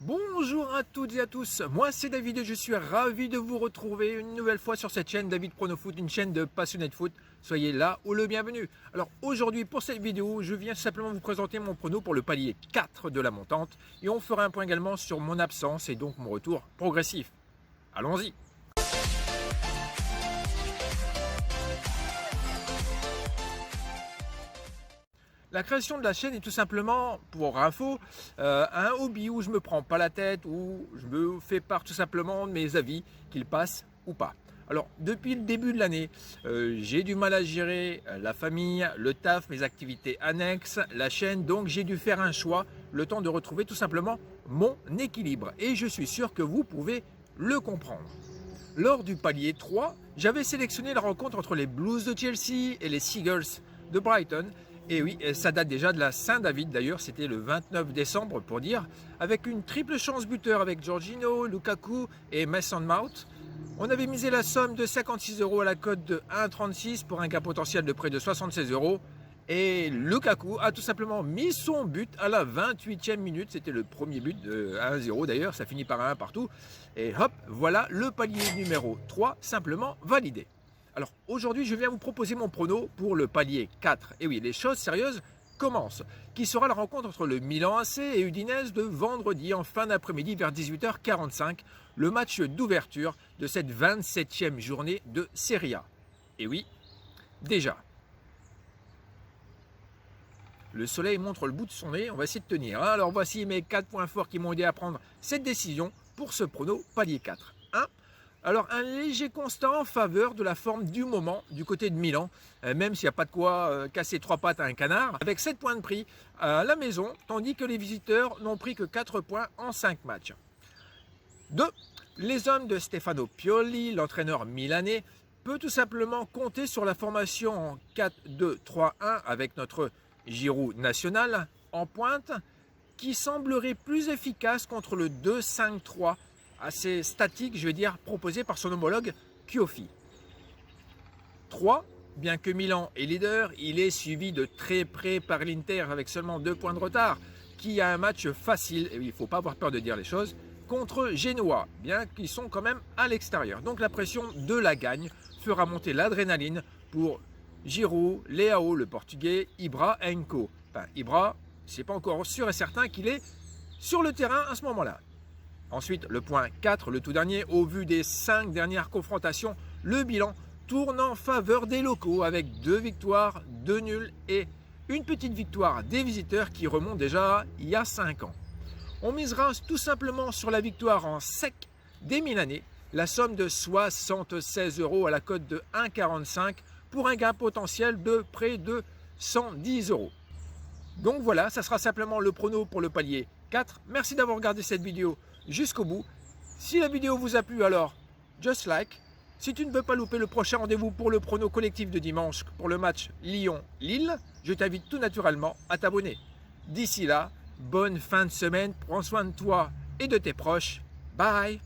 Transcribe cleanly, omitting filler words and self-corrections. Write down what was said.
Bonjour à toutes et à tous, moi c'est David et je suis ravi de vous retrouver une nouvelle fois sur cette chaîne David Pronofoot, une chaîne de passionnés de foot. Soyez là ou le bienvenu. Alors aujourd'hui pour cette vidéo, je viens simplement vous présenter mon prono pour le palier 4 de la montante et on fera un point également sur mon absence et donc mon retour progressif. Allons-y. La création de la chaîne est tout simplement, pour info, un hobby où je me prends pas la tête, où je me fais part tout simplement de mes avis, qu'ils passent ou pas. Alors, depuis le début de l'année, j'ai du mal à gérer la famille, le taf, mes activités annexes, la chaîne, donc j'ai dû faire un choix, le temps de retrouver tout simplement mon équilibre. Et je suis sûr que vous pouvez le comprendre. Lors du palier 3, j'avais sélectionné la rencontre entre les Blues de Chelsea et les Seagulls de Brighton. Et oui, ça date déjà de la Saint-David d'ailleurs, c'était le 29 décembre pour dire, avec une triple chance buteur avec Jorginho, Lukaku et Mason Mount. On avait misé la somme de 56 € à la cote de 1,36 pour un gain potentiel de près de 76 €. Et Lukaku a tout simplement mis son but à la 28e minute. C'était le premier but de 1-0 d'ailleurs, ça finit par un 1 partout. Et hop, voilà le palier numéro 3 simplement validé. Alors aujourd'hui, je viens vous proposer mon prono pour le palier 4. Et oui, les choses sérieuses commencent. Qui sera la rencontre entre le Milan AC et Udinese de vendredi en fin d'après-midi vers 18h45. Le match d'ouverture de cette 27e journée de Serie A. Et oui, déjà. Le soleil montre le bout de son nez, on va essayer de tenir. Alors voici mes 4 points forts qui m'ont aidé à prendre cette décision pour ce prono palier 4. 1. Alors un léger constat en faveur de la forme du moment du côté de Milan, même s'il n'y a pas de quoi casser 3 pattes à un canard, avec 7 points de prix à la maison, tandis que les visiteurs n'ont pris que 4 points en 5 matchs. 2. Les hommes de Stefano Pioli, l'entraîneur milanais, peut tout simplement compter sur la formation en 4-2-3-1 avec notre Giroud national en pointe, qui semblerait plus efficace contre le 2-5-3 assez statique, je vais dire, proposé par son homologue Kiofi. 3. Bien que Milan est leader, il est suivi de très près par l'Inter avec seulement 2 points de retard, qui a un match facile, et il ne faut pas avoir peur de dire les choses, contre Genoa, bien qu'ils sont quand même à l'extérieur. Donc la pression de la gagne fera monter l'adrénaline pour Giroud, Leao, le portugais, Ibra et Enco. Enfin, Ibra, c'est pas encore sûr et certain qu'il est sur le terrain à ce moment-là. Ensuite, le point 4, le tout dernier, au vu des 5 dernières confrontations, le bilan tourne en faveur des locaux avec 2 victoires, 2 nuls et une petite victoire des visiteurs qui remonte déjà il y a 5 ans. On misera tout simplement sur la victoire en sec des Milanais, la somme de 76 € à la cote de 1,45 pour un gain potentiel de près de 110 €. Donc voilà, ça sera simplement le prono pour le palier 4. Merci d'avoir regardé cette vidéo jusqu'au bout. Si la vidéo vous a plu, alors just like. Si tu ne veux pas louper le prochain rendez-vous pour le prono collectif de dimanche pour le match Lyon-Lille, je t'invite tout naturellement à t'abonner. D'ici là, bonne fin de semaine, prends soin de toi et de tes proches. Bye!